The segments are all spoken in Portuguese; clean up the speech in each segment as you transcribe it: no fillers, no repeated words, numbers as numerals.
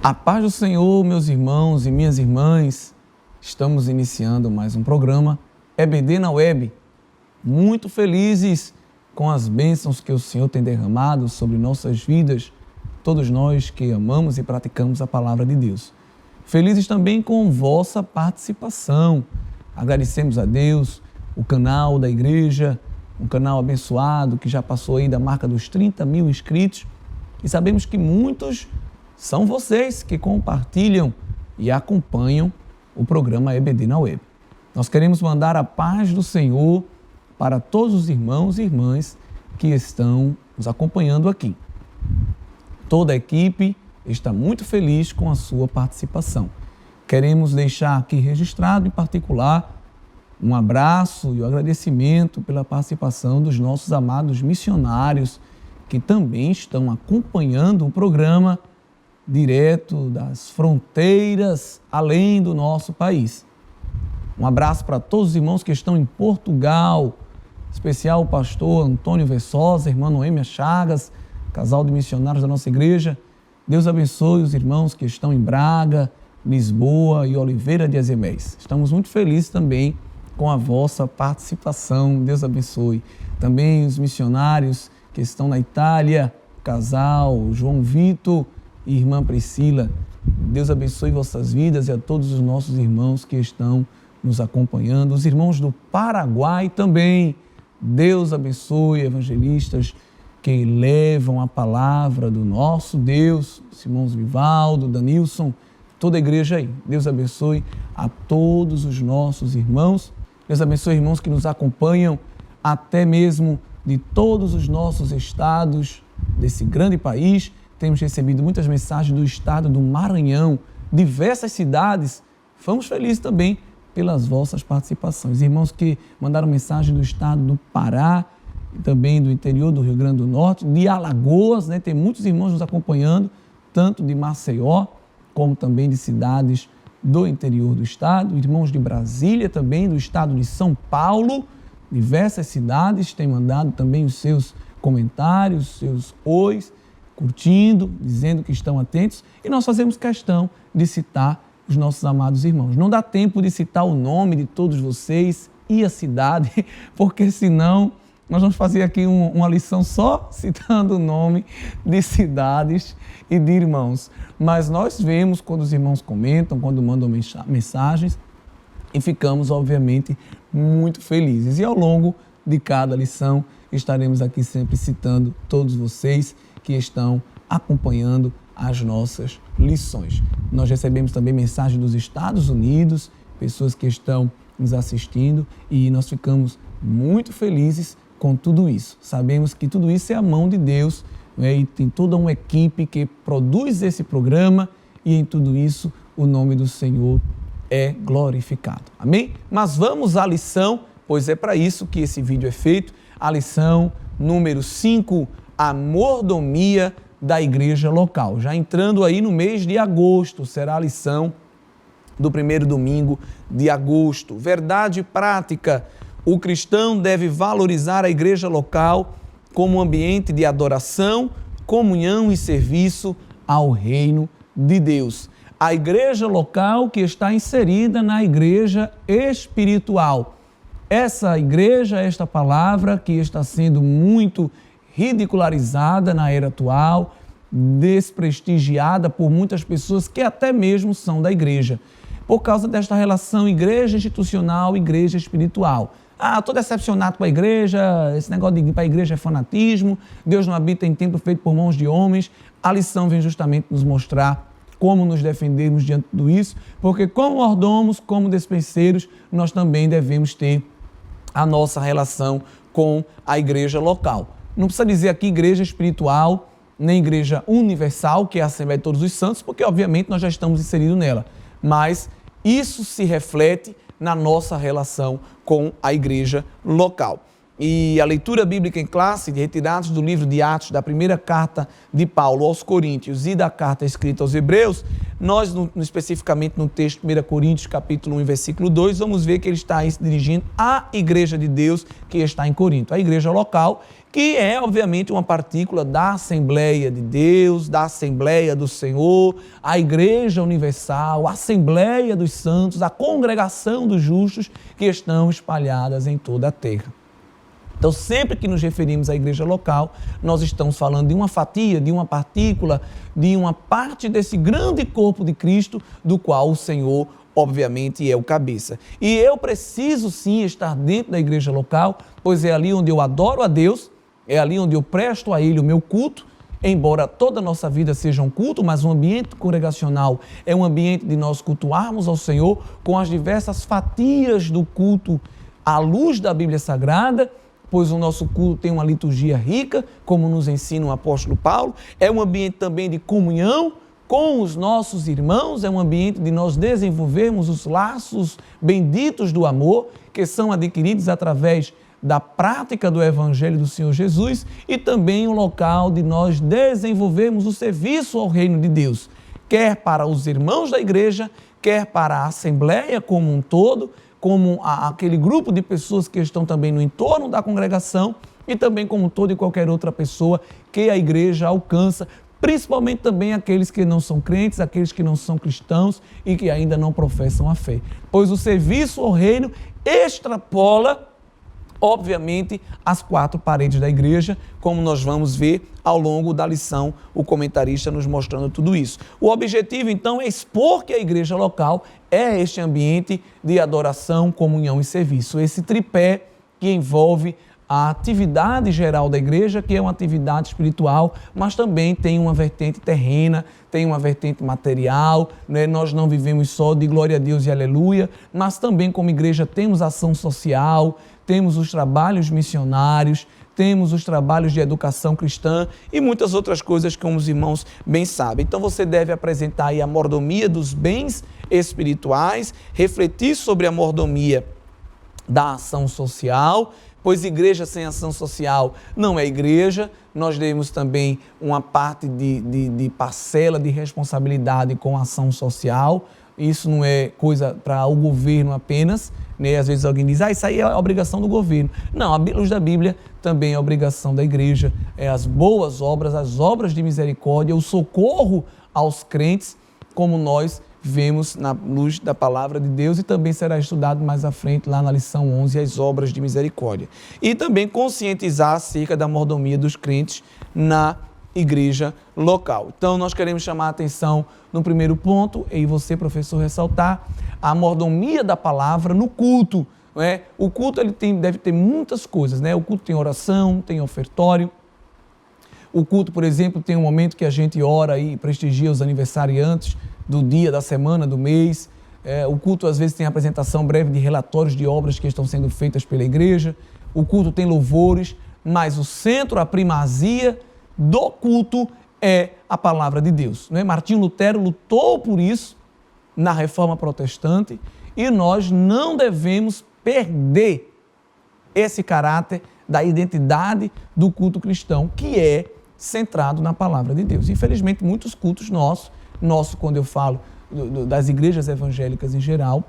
A paz do Senhor, meus irmãos e minhas irmãs, estamos iniciando mais um programa EBD na Web. Muito felizes com as bênçãos que o Senhor tem derramado sobre nossas vidas, todos nós que amamos e praticamos a palavra de Deus. Felizes também com vossa participação. Agradecemos a Deus, o canal da igreja, um canal abençoado que já passou aí da marca dos 30 mil inscritos e sabemos que muitos são vocês que compartilham e acompanham o programa EBD na Web. Nós queremos mandar a paz do Senhor para todos os irmãos e irmãs que estão nos acompanhando aqui. Toda a equipe está muito feliz com a sua participação. Queremos deixar aqui registrado, em particular, um abraço e um agradecimento pela participação dos nossos amados missionários que também estão acompanhando o programa direto das fronteiras além do nosso país. Um abraço para todos os irmãos que estão em Portugal, em especial o pastor Antônio Vessosa, irmã Noêmia Chagas, casal de missionários da nossa igreja. Deus abençoe os irmãos que estão em Braga, Lisboa e Oliveira de Azeméis. Estamos muito felizes também com a vossa participação. Deus abençoe. Também os missionários que estão na Itália, casal João Vitor e irmã Priscila. Deus abençoe vossas vidas e a todos os nossos irmãos que estão nos acompanhando. Os irmãos do Paraguai também. Deus abençoe evangelistas que levam a palavra do nosso Deus. Os irmãos Vivaldo, Danilson, toda a igreja aí. Deus abençoe a todos os nossos irmãos. Deus abençoe irmãos que nos acompanham até mesmo de todos os nossos estados desse grande país. Temos recebido muitas mensagens do estado do Maranhão, diversas cidades. Fomos felizes também pelas vossas participações. Irmãos que mandaram mensagem do estado do Pará, e também do interior do Rio Grande do Norte, de Alagoas, né? Tem muitos irmãos nos acompanhando, tanto de Maceió, como também de cidades do interior do estado. Irmãos de Brasília também, do estado de São Paulo, diversas cidades têm mandado também os seus comentários, seus ois, curtindo, dizendo que estão atentos, e nós fazemos questão de citar os nossos amados irmãos. Não dá tempo de citar o nome de todos vocês e a cidade, porque senão nós vamos fazer aqui uma lição só citando o nome de cidades e de irmãos. Mas nós vemos quando os irmãos comentam, quando mandam mensagens, e ficamos, obviamente, muito felizes. E ao longo de cada lição, estaremos aqui sempre citando todos vocês que estão acompanhando as nossas lições. Nós recebemos também mensagem dos Estados Unidos, pessoas que estão nos assistindo, e nós ficamos muito felizes com tudo isso. Sabemos que tudo isso é a mão de Deus, né? E tem toda uma equipe que produz esse programa, e em tudo isso o nome do Senhor é glorificado. Amém? Mas vamos à lição, pois é para isso que esse vídeo é feito. A lição número 5, a mordomia da igreja local. Já entrando aí no mês de agosto, será a lição do primeiro domingo de agosto. Verdade prática: o cristão deve valorizar a igreja local como um ambiente de adoração, comunhão e serviço ao reino de Deus. A igreja local que está inserida na igreja espiritual. Essa igreja, esta palavra que está sendo muito ridicularizada na era atual, desprestigiada por muitas pessoas que até mesmo são da igreja, por causa desta relação igreja institucional, igreja espiritual. Estou decepcionado com a igreja, esse negócio de ir para a igreja é fanatismo, Deus não habita em templo feito por mãos de homens. A lição vem justamente nos mostrar como nos defendermos diante de tudo isso, porque como mordomos, como despenseiros, nós também devemos ter a nossa relação com a igreja local. Não precisa dizer aqui igreja espiritual, nem igreja universal, que é a Assembleia de Todos os Santos, porque obviamente nós já estamos inseridos nela, mas isso se reflete na nossa relação com a igreja local. e a leitura bíblica em classe, retirados do livro de Atos, da primeira carta de Paulo aos Coríntios e da carta escrita aos Hebreus, nós, especificamente no texto 1 Coríntios, capítulo 1, versículo 2, vamos ver que ele está aí se dirigindo à igreja de Deus que está em Corinto, a igreja local, que é, obviamente, uma partícula da Assembleia de Deus, da Assembleia do Senhor, a Igreja Universal, a Assembleia dos Santos, a congregação dos justos que estão espalhadas em toda a terra. Então, sempre que nos referimos à igreja local, nós estamos falando de uma fatia, de uma partícula, de uma parte desse grande corpo de Cristo, do qual o Senhor, obviamente, é o cabeça. E eu preciso, sim, estar dentro da igreja local, pois é ali onde eu adoro a Deus, é ali onde eu presto a Ele o meu culto, embora toda a nossa vida seja um culto, mas um ambiente congregacional é um ambiente de nós cultuarmos ao Senhor com as diversas fatias do culto à luz da Bíblia Sagrada, pois o nosso culto tem uma liturgia rica, como nos ensina o apóstolo Paulo, é um ambiente também de comunhão com os nossos irmãos, é um ambiente de nós desenvolvermos os laços benditos do amor, que são adquiridos através da prática do Evangelho do Senhor Jesus, e também um local de nós desenvolvermos o serviço ao reino de Deus, quer para os irmãos da igreja, quer para a Assembleia como um todo, como aquele grupo de pessoas que estão também no entorno da congregação e também como toda e qualquer outra pessoa que a igreja alcança, principalmente também aqueles que não são crentes, aqueles que não são cristãos e que ainda não professam a fé. Pois o serviço ao reino extrapola, obviamente, as quatro paredes da igreja, como nós vamos ver ao longo da lição, o comentarista nos mostrando tudo isso. O objetivo, então, é expor que a igreja local é este ambiente de adoração, comunhão e serviço. Esse tripé que envolve a atividade geral da igreja, que é uma atividade espiritual, mas também tem uma vertente terrena, tem uma vertente material, né? Nós não vivemos só de glória a Deus e aleluia, mas também como igreja temos ação social, temos os trabalhos missionários, temos os trabalhos de educação cristã e muitas outras coisas que os irmãos bem sabem. Então você deve apresentar aí a mordomia dos bens espirituais, refletir sobre a mordomia da ação social, pois igreja sem ação social não é igreja. Nós devemos também uma parte de parcela de responsabilidade com a ação social. Isso não é coisa para o governo apenas, né? Às vezes alguém diz, isso aí é a obrigação do governo. Não, a luz da Bíblia também é a obrigação da igreja. É as boas obras, as obras de misericórdia, o socorro aos crentes, como nós vemos na luz da palavra de Deus, e também será estudado mais à frente, lá na lição 11, as obras de misericórdia. E também conscientizar acerca da mordomia dos crentes na igreja local. Então, nós queremos chamar a atenção no primeiro ponto, e você, professor, ressaltar a mordomia da palavra no culto. Né? O culto deve ter muitas coisas, né? O culto tem oração, tem ofertório. O culto, por exemplo, tem um momento que a gente ora e prestigia os aniversariantes do dia, da semana, do mês. O culto, às vezes, tem apresentação breve de relatórios de obras que estão sendo feitas pela igreja. O culto tem louvores, mas o centro, a primazia do culto é a palavra de Deus. Não é? Martinho Lutero lutou por isso na Reforma Protestante e nós não devemos perder esse caráter da identidade do culto cristão, que é centrado na palavra de Deus. Infelizmente, muitos cultos nossos, quando eu falo das igrejas evangélicas em geral,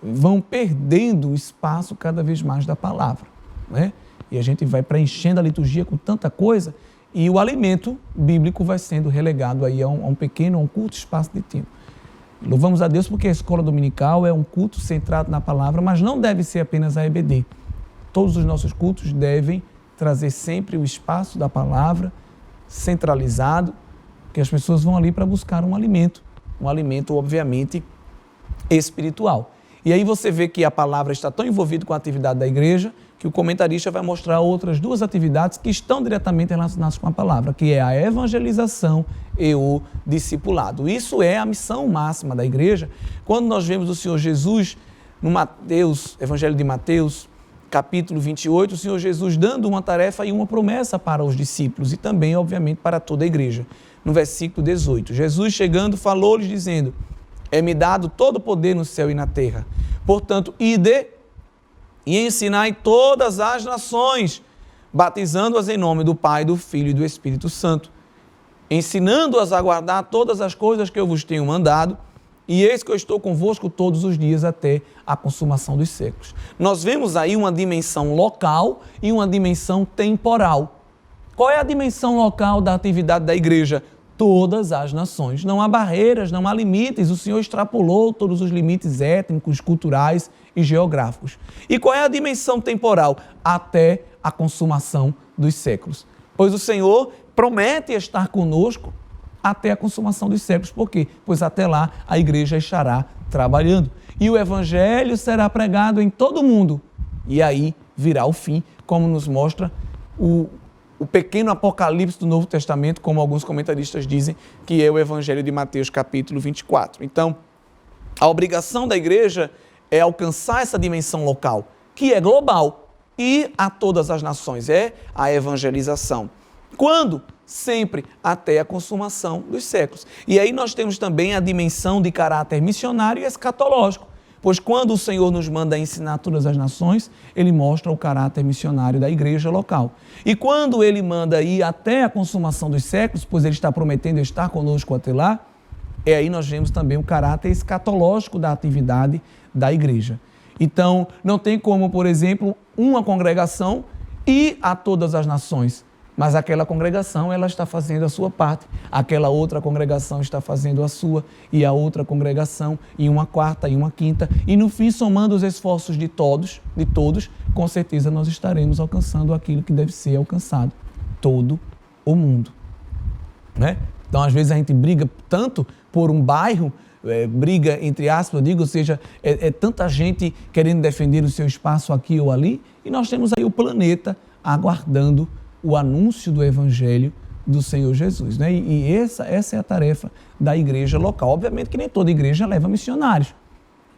vão perdendo o espaço cada vez mais da palavra, né? E a gente vai preenchendo a liturgia com tanta coisa e o alimento bíblico vai sendo relegado aí a um pequeno, a um curto espaço de tempo. Louvamos a Deus porque a escola dominical é um culto centrado na palavra, mas não deve ser apenas a EBD. Todos os nossos cultos devem trazer sempre o espaço da palavra centralizado, que as pessoas vão ali para buscar um alimento obviamente espiritual. E aí você vê que a palavra está tão envolvida com a atividade da igreja, que o comentarista vai mostrar outras duas atividades que estão diretamente relacionadas com a palavra, que é a evangelização e o discipulado. Isso é a missão máxima da igreja. Quando nós vemos o Senhor Jesus no Evangelho de Mateus, capítulo 28, o Senhor Jesus dando uma tarefa e uma promessa para os discípulos e também, obviamente, para toda a igreja. No versículo 18, Jesus chegando falou-lhes dizendo: é-me dado todo o poder no céu e na terra. Portanto, ide e ensinai todas as nações, batizando-as em nome do Pai, do Filho e do Espírito Santo, ensinando-as a guardar todas as coisas que eu vos tenho mandado, e eis que eu estou convosco todos os dias até a consumação dos séculos. Nós vemos aí uma dimensão local e uma dimensão temporal. Qual é a dimensão local da atividade da igreja? Todas as nações. Não há barreiras, não há limites. O Senhor extrapolou todos os limites étnicos, culturais e geográficos. E qual é a dimensão temporal? Até a consumação dos séculos. Pois o Senhor promete estar conosco até a consumação dos séculos. Por quê? Pois até lá a igreja estará trabalhando. E o evangelho será pregado em todo o mundo. E aí virá o fim, como nos mostra o pequeno apocalipse do Novo Testamento, como alguns comentaristas dizem, que é o evangelho de Mateus capítulo 24. Então, a obrigação da igreja é alcançar essa dimensão local, que é global, e a todas as nações, é a evangelização. Quando? Sempre até a consumação dos séculos. E aí nós temos também a dimensão de caráter missionário e escatológico, pois quando o Senhor nos manda ensinar todas as nações, Ele mostra o caráter missionário da igreja local. E quando Ele manda ir até a consumação dos séculos, pois Ele está prometendo estar conosco até lá, aí nós vemos também o caráter escatológico da atividade da igreja. Então, não tem como, por exemplo, uma congregação ir a todas as nações, mas aquela congregação ela está fazendo a sua parte, aquela outra congregação está fazendo a sua, e a outra congregação, e uma quarta, e uma quinta, e no fim, somando os esforços de todos, com certeza nós estaremos alcançando aquilo que deve ser alcançado, todo o mundo. Né? Então, às vezes a gente briga tanto por um bairro, briga entre aspas, eu digo, ou seja, é tanta gente querendo defender o seu espaço aqui ou ali, e nós temos aí o planeta aguardando o anúncio do Evangelho do Senhor Jesus. Né? E essa é a tarefa da igreja local. Obviamente que nem toda igreja leva missionários,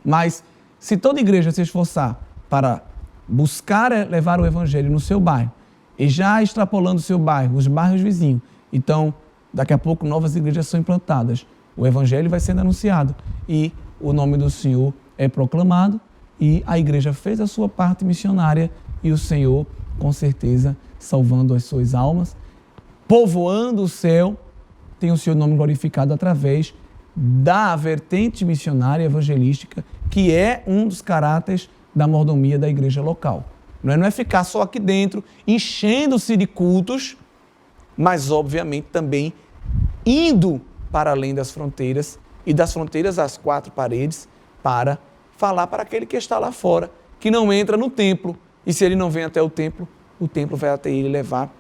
mas se toda igreja se esforçar para buscar levar o Evangelho no seu bairro, e já extrapolando o seu bairro, os bairros vizinhos, então daqui a pouco novas igrejas são implantadas, o Evangelho vai sendo anunciado e o nome do Senhor é proclamado e a igreja fez a sua parte missionária e o Senhor, com certeza, salvando as suas almas, povoando o céu, tem o seu nome glorificado através da vertente missionária evangelística, que é um dos caráteres da mordomia da igreja local. Não é ficar só aqui dentro, enchendo-se de cultos, mas, obviamente, também indo para além das fronteiras, e das fronteiras às quatro paredes, para falar para aquele que está lá fora, que não entra no templo, e se ele não vem até o templo vai até ele levar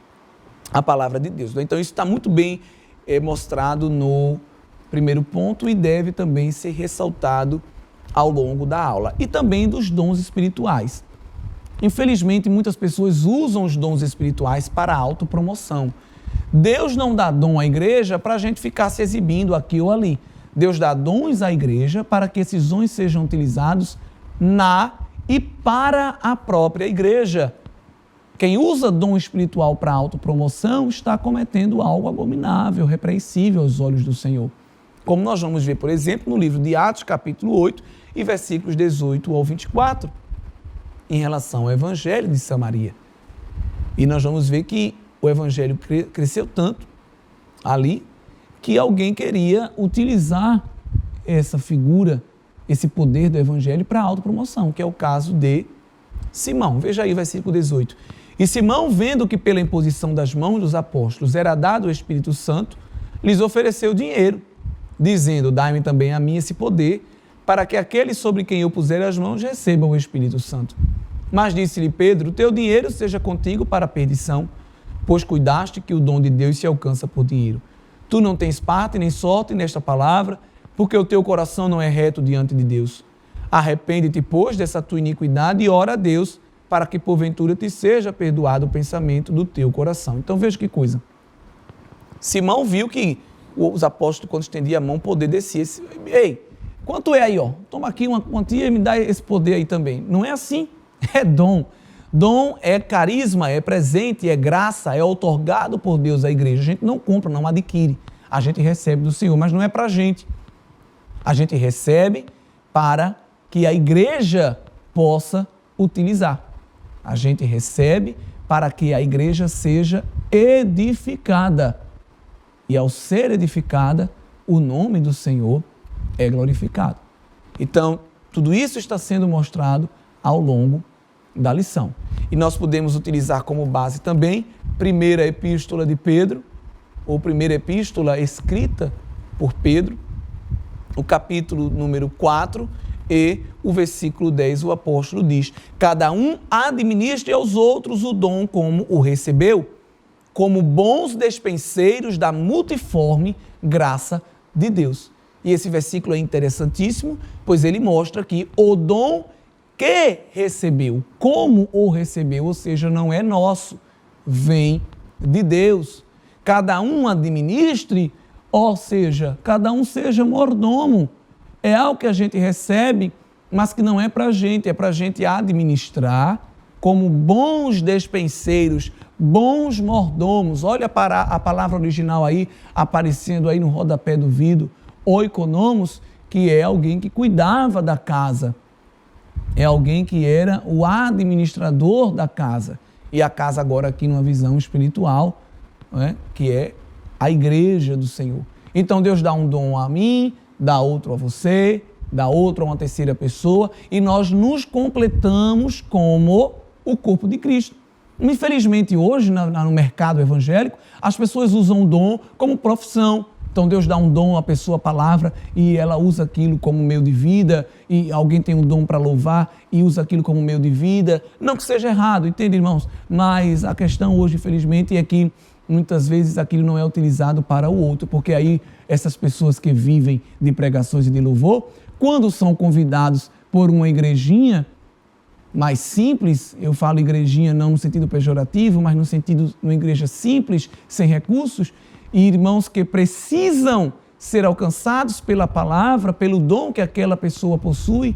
a palavra de Deus. Então, isso está muito bem mostrado no primeiro ponto e deve também ser ressaltado ao longo da aula. E também dos dons espirituais. Infelizmente, muitas pessoas usam os dons espirituais para autopromoção. Deus não dá dom à igreja para a gente ficar se exibindo aqui ou ali. Deus dá dons à igreja para que esses dons sejam utilizados na e para a própria igreja. Quem usa dom espiritual para autopromoção está cometendo algo abominável, repreensível aos olhos do Senhor. Como nós vamos ver, por exemplo, no livro de Atos, capítulo 8, e versículos 18 ao 24, em relação ao Evangelho de Samaria. E nós vamos ver que o Evangelho cresceu tanto ali, que alguém queria utilizar essa figura, esse poder do Evangelho para autopromoção, que é o caso de Simão. Veja aí o versículo 18. E Simão, vendo que pela imposição das mãos dos apóstolos era dado o Espírito Santo, lhes ofereceu dinheiro, dizendo, dai-me também a mim esse poder, para que aqueles sobre quem eu puser as mãos recebam o Espírito Santo. Mas disse-lhe Pedro, teu dinheiro seja contigo para a perdição, pois cuidaste que o dom de Deus se alcança por dinheiro. Tu não tens parte nem sorte nesta palavra, porque o teu coração não é reto diante de Deus. Arrepende-te, pois, dessa tua iniquidade e ora a Deus, para que porventura te seja perdoado o pensamento do teu coração. Então veja que coisa. Simão viu que os apóstolos, quando estendiam a mão, o poder descia. Ei, quanto é aí? Ó? Toma aqui uma quantia e me dá esse poder aí também. Não é assim. É dom. Dom é carisma, é presente, é graça, é outorgado por Deus à igreja. A gente não compra, não adquire. A gente recebe do Senhor, mas não é para a gente. A gente recebe para que a igreja possa utilizar. A gente recebe para que a igreja seja edificada. E ao ser edificada, o nome do Senhor é glorificado. Então, tudo isso está sendo mostrado ao longo da lição. E nós podemos utilizar como base também primeira epístola de Pedro, ou primeira epístola escrita por Pedro, o capítulo número 4 e o versículo 10, o apóstolo diz: cada um administre aos outros o dom como o recebeu, como bons despenseiros da multiforme graça de Deus. E esse versículo é interessantíssimo, pois ele mostra que o dom que recebeu, como o recebeu, ou seja, não é nosso, vem de Deus. Cada um administre, ou seja, cada um seja mordomo. É algo que a gente recebe, mas que não é para a gente, é para a gente administrar como bons despenseiros, bons mordomos. Olha para a palavra original aí, aparecendo aí no rodapé do vídeo, oikonomos, que é alguém que cuidava da casa. É alguém que era o administrador da casa. E a casa agora aqui numa visão espiritual, que é a igreja do Senhor. Então Deus dá um dom a mim, dá outro a você, dá outro a uma terceira pessoa, e nós nos completamos como o corpo de Cristo. Infelizmente hoje, no mercado evangélico, as pessoas usam o dom como profissão. Então Deus dá um dom à pessoa, a palavra, e ela usa aquilo como meio de vida, e alguém tem um dom para louvar e usa aquilo como meio de vida. Não que seja errado, entende, irmãos? Mas a questão hoje, infelizmente, é que muitas vezes aquilo não é utilizado para o outro, porque aí essas pessoas que vivem de pregações e de louvor, quando são convidados por uma igrejinha mais simples, eu falo igrejinha não no sentido pejorativo, mas no sentido de uma igreja simples, sem recursos, e irmãos que precisam ser alcançados pela palavra, pelo dom que aquela pessoa possui,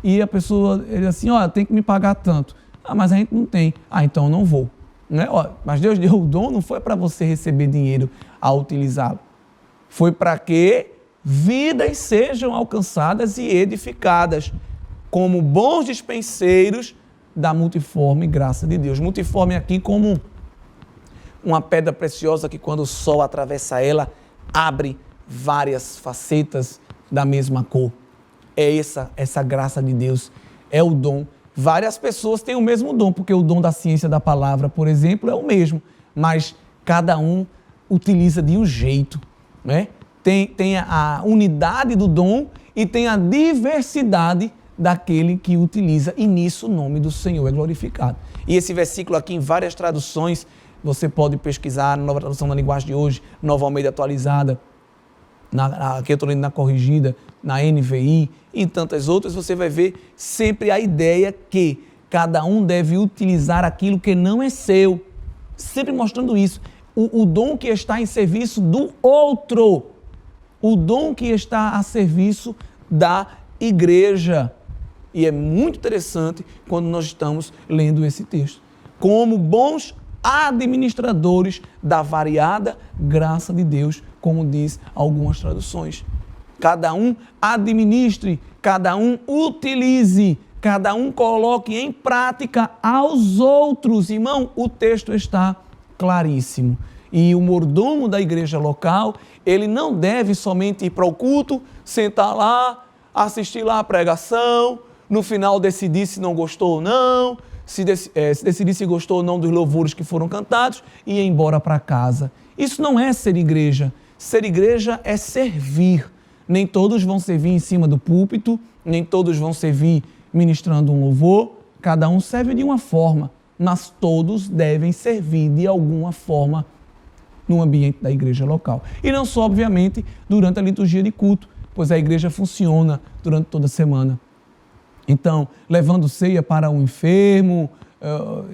e a pessoa diz assim, tem que me pagar tanto. Mas a gente não tem. Então eu não vou. Né? Mas Deus deu o dom, não foi para você receber dinheiro ao utilizá-lo. Foi para que vidas sejam alcançadas e edificadas como bons dispenseiros da multiforme graça de Deus. Multiforme aqui como uma pedra preciosa que quando o sol atravessa ela, abre várias facetas da mesma cor. É essa graça de Deus, é o dom. Várias pessoas têm o mesmo dom, porque o dom da ciência da palavra, por exemplo, é o mesmo, mas cada um utiliza de um jeito, né? Tem a unidade do dom e tem a diversidade daquele que utiliza, e nisso o nome do Senhor é glorificado. E esse versículo aqui, em várias traduções, você pode pesquisar na Nova Tradução da Linguagem de hoje, Nova Almeida Atualizada, aqui eu estou lendo na Corrigida, na NVI e tantas outras, você vai ver sempre a ideia que cada um deve utilizar aquilo que não é seu, sempre mostrando isso, o dom que está em serviço do outro, o dom que está a serviço da igreja. E é muito interessante quando nós estamos lendo esse texto. Como bons administradores da variada graça de Deus, como diz algumas traduções. Cada um administre, cada um utilize, cada um coloque em prática aos outros. Irmão, o texto está claríssimo. E o mordomo da igreja local, ele não deve somente ir para o culto, sentar lá, assistir lá a pregação, no final decidir se não gostou ou não, se decidir se gostou ou não dos louvores que foram cantados e ir embora para casa. Isso não é ser igreja. Ser igreja é servir. Nem todos vão servir em cima do púlpito, nem todos vão servir ministrando um louvor. Cada um serve de uma forma, mas todos devem servir de alguma forma no ambiente da igreja local. E não só, obviamente, durante a liturgia de culto, pois a igreja funciona durante toda a semana. Então, levando ceia para um enfermo,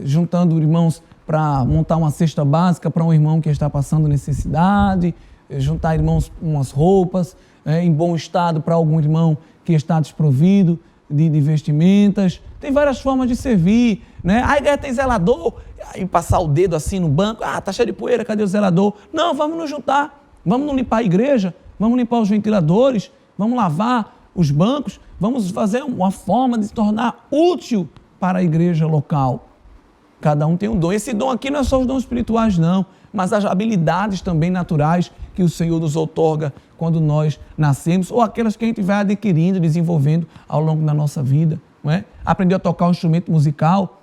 juntando irmãos para montar uma cesta básica para um irmão que está passando necessidade, juntar irmãos umas roupas em bom estado para algum irmão que está desprovido de vestimentas. Tem várias formas de servir, né? A igreja tem zelador, e passar o dedo assim no banco, tá cheio de poeira, cadê o zelador? Não, vamos nos juntar, vamos não limpar a igreja, vamos limpar os ventiladores, vamos lavar os bancos, vamos fazer uma forma de se tornar útil para a igreja local. Cada um tem um dom. Esse dom aqui não é só os dons espirituais, não, mas as habilidades também naturais que o Senhor nos outorga quando nós nascemos, ou aquelas que a gente vai adquirindo, desenvolvendo ao longo da nossa vida. Não é? Aprender a tocar um instrumento musical.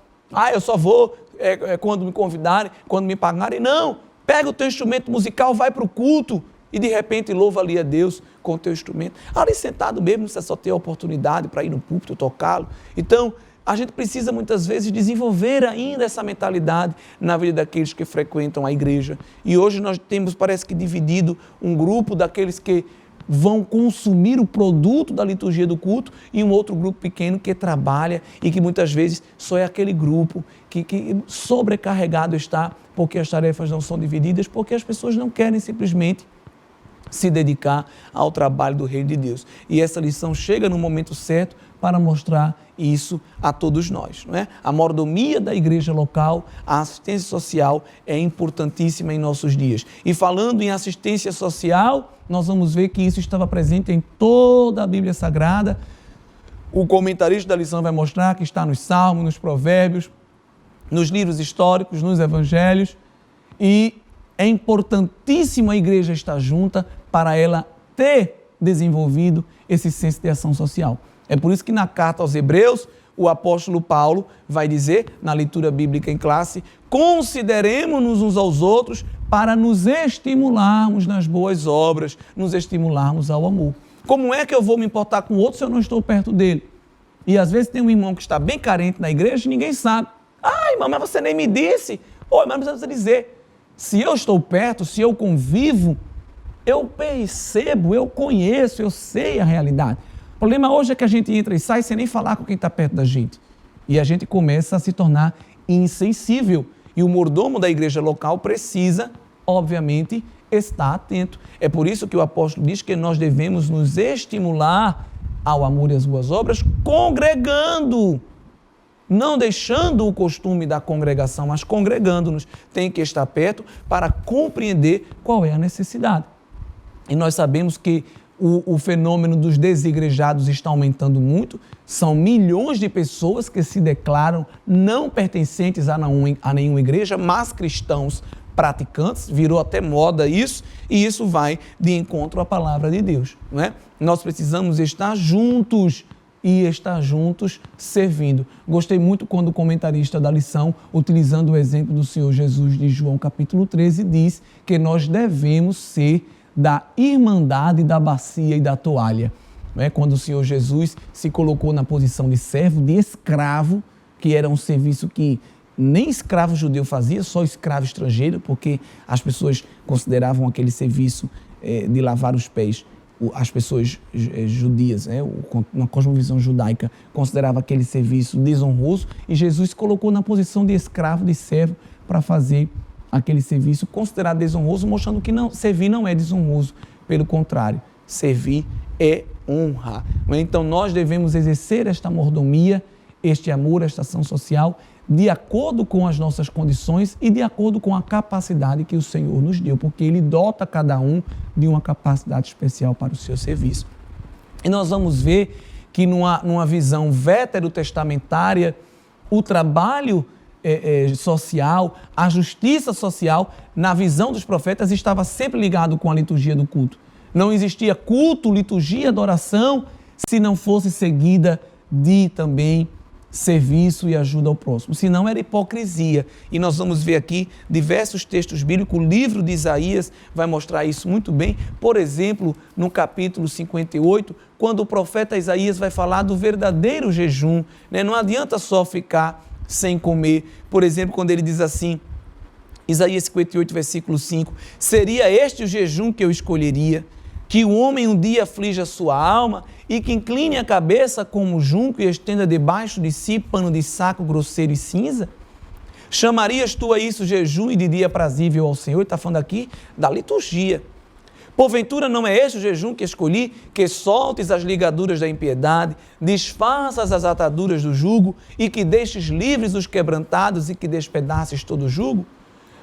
Eu só vou quando me convidarem, quando me pagarem. Não, pega o teu instrumento musical, vai para o culto e de repente louva ali a Deus com o teu instrumento. Ali sentado mesmo, você só tem a oportunidade para ir no púlpito, tocá-lo. Então, a gente precisa muitas vezes desenvolver ainda essa mentalidade na vida daqueles que frequentam a igreja. E hoje nós temos, parece que dividido um grupo daqueles que vão consumir o produto da liturgia do culto e um outro grupo pequeno que trabalha e que muitas vezes só é aquele grupo que sobrecarregado está porque as tarefas não são divididas, porque as pessoas não querem simplesmente se dedicar ao trabalho do Reino de Deus. E essa lição chega no momento certo para mostrar isso a todos nós, não é? A mordomia da igreja local, a assistência social é importantíssima em nossos dias. E falando em assistência social, nós vamos ver que isso estava presente em toda a Bíblia Sagrada. O comentarista da lição vai mostrar que está nos Salmos, nos Provérbios, nos livros históricos, nos Evangelhos, e é importantíssimo a igreja estar junta para ela ter desenvolvido esse senso de ação social. É por isso que na carta aos Hebreus, o apóstolo Paulo vai dizer, na leitura bíblica em classe, consideremos-nos uns aos outros para nos estimularmos nas boas obras, nos estimularmos ao amor. Como é que eu vou me importar com o outro se eu não estou perto dele? E às vezes tem um irmão que está bem carente na igreja e ninguém sabe. Irmão, mas você nem me disse. Mas não precisa dizer. Se eu estou perto, se eu convivo, eu percebo, eu conheço, eu sei a realidade. O problema hoje é que a gente entra e sai sem nem falar com quem está perto da gente. E a gente começa a se tornar insensível. E o mordomo da igreja local precisa, obviamente, estar atento. É por isso que o apóstolo diz que nós devemos nos estimular ao amor e às boas obras, congregando. Não deixando o costume da congregação, mas congregando-nos. Tem que estar perto para compreender qual é a necessidade. E nós sabemos que o fenômeno dos desigrejados está aumentando muito. São milhões de pessoas que se declaram não pertencentes a nenhuma igreja, mas cristãos praticantes. Virou até moda isso, e isso vai de encontro à palavra de Deus, não é? Nós precisamos estar juntos e estar juntos servindo. Gostei muito quando o comentarista da lição, utilizando o exemplo do Senhor Jesus de João capítulo 13, diz que nós devemos ser da irmandade da bacia e da toalha. Quando o Senhor Jesus se colocou na posição de servo, de escravo, que era um serviço que nem escravo judeu fazia, só escravo estrangeiro, porque as pessoas consideravam aquele serviço de lavar os pés. As pessoas judias, uma cosmovisão judaica, considerava aquele serviço desonroso, e Jesus se colocou na posição de escravo, de servo, para fazer aquele serviço considerado desonroso, mostrando que servir não é desonroso, pelo contrário, servir é honra. Então nós devemos exercer esta mordomia, este amor, esta ação social, de acordo com as nossas condições e de acordo com a capacidade que o Senhor nos deu, porque Ele dota cada um de uma capacidade especial para o seu serviço. E nós vamos ver que numa visão veterotestamentária, o trabalho social, a justiça social, na visão dos profetas, estava sempre ligado com a liturgia do culto. Não existia culto, liturgia, adoração, se não fosse seguida de também serviço e ajuda ao próximo. Senão era hipocrisia. E nós vamos ver aqui diversos textos bíblicos. O livro de Isaías vai mostrar isso muito bem. Por exemplo, no capítulo 58, quando o profeta Isaías vai falar do verdadeiro jejum, Não adianta só ficar sem comer. Por exemplo, quando ele diz assim, Isaías 58, versículo 5, seria este o jejum que eu escolheria, que o homem um dia aflija a sua alma e que incline a cabeça como junco e estenda debaixo de si pano de saco grosseiro e cinza? Chamarias tu a isso jejum e de dia aprazível ao Senhor? Ele está falando aqui da liturgia. Porventura não é este o jejum que escolhi, que soltes as ligaduras da impiedade, desfaças as ataduras do jugo e que deixes livres os quebrantados e que despedaces todo o jugo?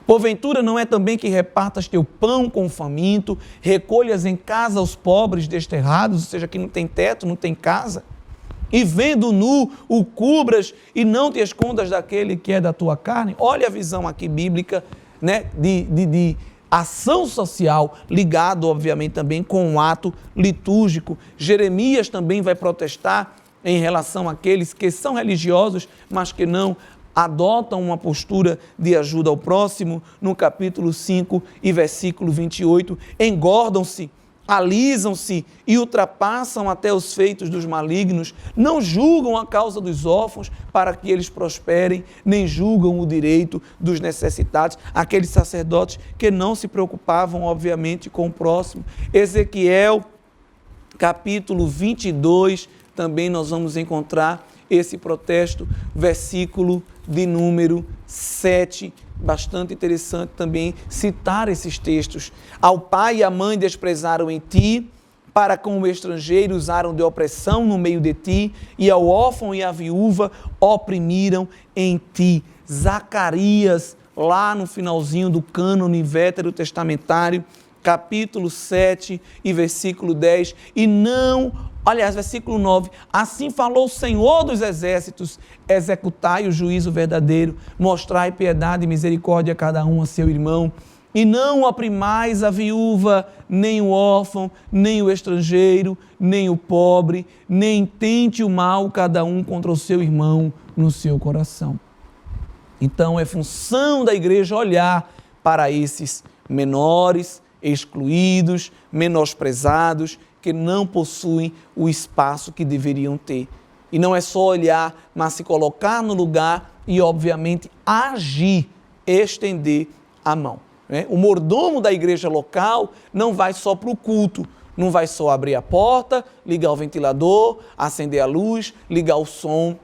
Porventura não é também que repartas teu pão com o faminto, recolhas em casa os pobres desterrados, ou seja, que não tem teto, não tem casa? E vendo nu, o cubras e não te escondas daquele que é da tua carne. Olha a visão aqui bíblica, né, de ação social, ligado, obviamente, também com um ato litúrgico. Jeremias também vai protestar em relação àqueles que são religiosos, mas que não adotam uma postura de ajuda ao próximo. No capítulo 5 e versículo 28, engordam-se, alisam-se e ultrapassam até os feitos dos malignos, não julgam a causa dos órfãos para que eles prosperem, nem julgam o direito dos necessitados, aqueles sacerdotes que não se preocupavam, obviamente, com o próximo. Ezequiel, capítulo 22, também nós vamos encontrar esse protesto, versículo de número 7, bastante interessante também citar esses textos. Ao pai e à mãe desprezaram em ti, para com o estrangeiro usaram de opressão no meio de ti, e ao órfão e à viúva oprimiram em ti. Zacarias, lá no finalzinho do cânone veterotestamentário, capítulo 7 e versículo 10, versículo 9, assim falou o Senhor dos exércitos, executai o juízo verdadeiro, mostrai piedade e misericórdia a cada um a seu irmão, e não oprimais a viúva, nem o órfão, nem o estrangeiro, nem o pobre, nem tente o mal cada um contra o seu irmão no seu coração. Então é função da igreja olhar para esses menores, excluídos, menosprezados, que não possuem o espaço que deveriam ter. E não é só olhar, mas se colocar no lugar e, obviamente, agir, estender a mão. O mordomo da igreja local não vai só para o culto, não vai só abrir a porta, ligar o ventilador, acender a luz, ligar o som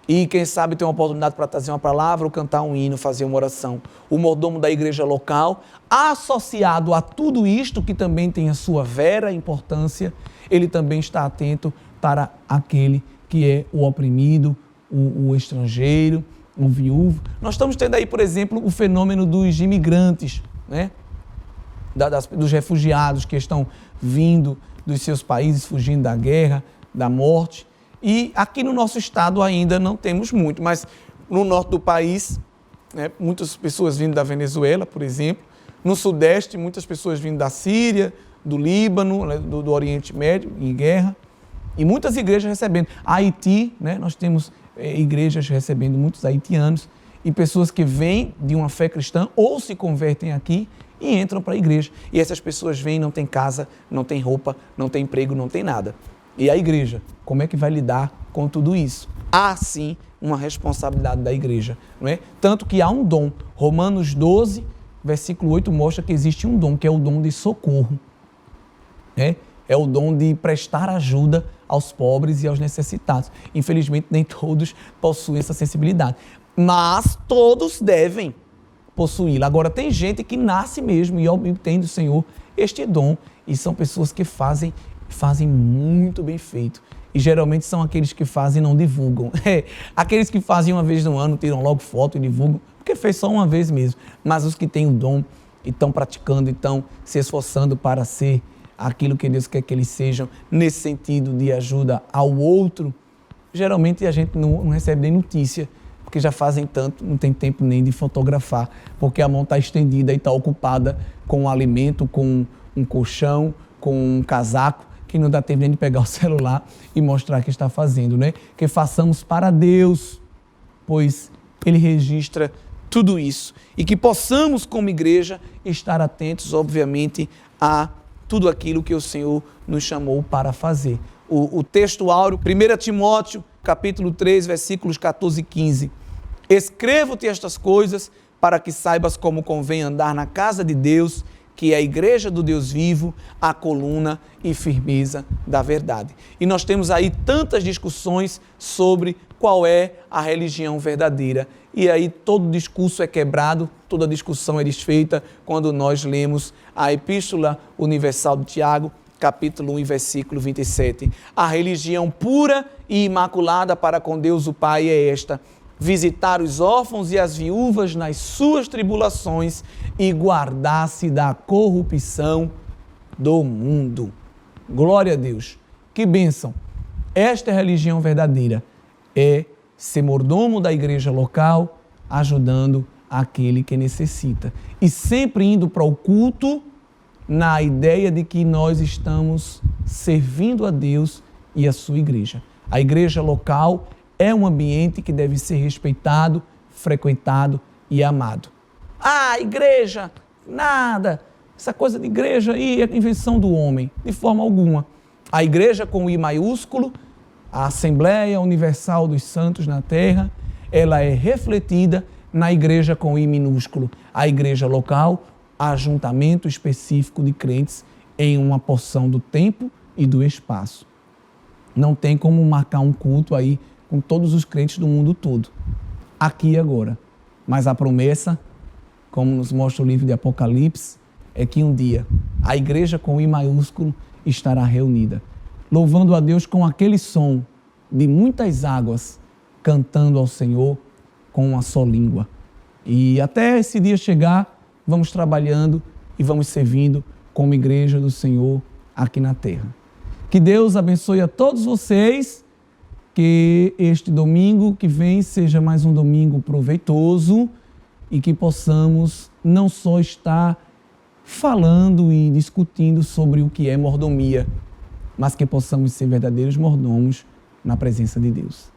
e, quem sabe, ter uma oportunidade para trazer uma palavra ou cantar um hino, fazer uma oração. O mordomo da igreja local, associado a tudo isto, que também tem a sua vera importância, ele também está atento para aquele que é o oprimido, o estrangeiro, o viúvo. Nós estamos tendo aí, por exemplo, o fenômeno dos imigrantes, né? Dos refugiados que estão vindo dos seus países, fugindo da guerra, da morte. E aqui no nosso estado ainda não temos muito, mas no norte do país, né, muitas pessoas vindo da Venezuela, por exemplo. No sudeste, muitas pessoas vindo da Síria, do Líbano, né, do Oriente Médio, em guerra. E muitas igrejas recebendo. Haiti, né, nós temos igrejas recebendo muitos haitianos e pessoas que vêm de uma fé cristã ou se convertem aqui e entram para a igreja. E essas pessoas vêm, não tem casa, não tem roupa, não tem emprego, não tem nada. E a igreja, como é que vai lidar com tudo isso? Há, sim, uma responsabilidade da igreja, não é? Tanto que há um dom. Romanos 12, versículo 8, mostra que existe um dom, que é o dom de socorro. É o dom de prestar ajuda aos pobres e aos necessitados. Infelizmente, nem todos possuem essa sensibilidade. Mas todos devem possuí-la. Agora, tem gente que nasce mesmo e obtém do Senhor este dom. E são pessoas que fazem muito bem feito. E geralmente são aqueles que fazem e não divulgam. Aqueles que fazem uma vez no ano, tiram logo foto e divulgam, porque fez só uma vez mesmo. Mas os que têm o dom e estão praticando, estão se esforçando para ser aquilo que Deus quer que eles sejam, nesse sentido de ajuda ao outro, geralmente a gente não recebe nem notícia, porque já fazem tanto, não tem tempo nem de fotografar, porque a mão está estendida e está ocupada com um alimento, com um colchão, com um casaco, que não dá tempo nem de pegar o celular e mostrar que está fazendo, né? Que façamos para Deus, pois Ele registra tudo isso. E que possamos, como igreja, estar atentos, obviamente, a tudo aquilo que o Senhor nos chamou para fazer. O texto áureo, 1 Timóteo, capítulo 3, versículos 14 e 15. Escrevo-te estas coisas para que saibas como convém andar na casa de Deus, que é a igreja do Deus vivo, a coluna e firmeza da verdade. E nós temos aí tantas discussões sobre qual é a religião verdadeira. E aí todo discurso é quebrado, toda discussão é desfeita quando nós lemos a Epístola Universal de Tiago, capítulo 1, versículo 27. A religião pura e imaculada para com Deus o Pai é esta: visitar os órfãos e as viúvas nas suas tribulações e guardar-se da corrupção do mundo. Glória a Deus. Que bênção Esta é a religião verdadeira, é ser mordomo da igreja local, ajudando aquele que necessita. E sempre indo para o culto na ideia de que nós estamos servindo a Deus e a sua igreja. A igreja local é um ambiente que deve ser respeitado, frequentado e amado. Ah, igreja, nada. Essa coisa de igreja aí é invenção do homem, de forma alguma. A igreja com I maiúsculo, a Assembleia Universal dos Santos na Terra, ela é refletida na igreja com I minúsculo. A igreja local, ajuntamento específico de crentes em uma porção do tempo e do espaço. Não tem como marcar um culto aí com todos os crentes do mundo todo, aqui e agora. Mas a promessa, como nos mostra o livro de Apocalipse, é que um dia a igreja com I maiúsculo estará reunida, louvando a Deus com aquele som de muitas águas, cantando ao Senhor com uma só língua. E até esse dia chegar, vamos trabalhando e vamos servindo como igreja do Senhor aqui na terra. Que Deus abençoe a todos vocês, que este domingo que vem seja mais um domingo proveitoso e que possamos não só estar falando e discutindo sobre o que é mordomia, mas que possamos ser verdadeiros mordomos na presença de Deus.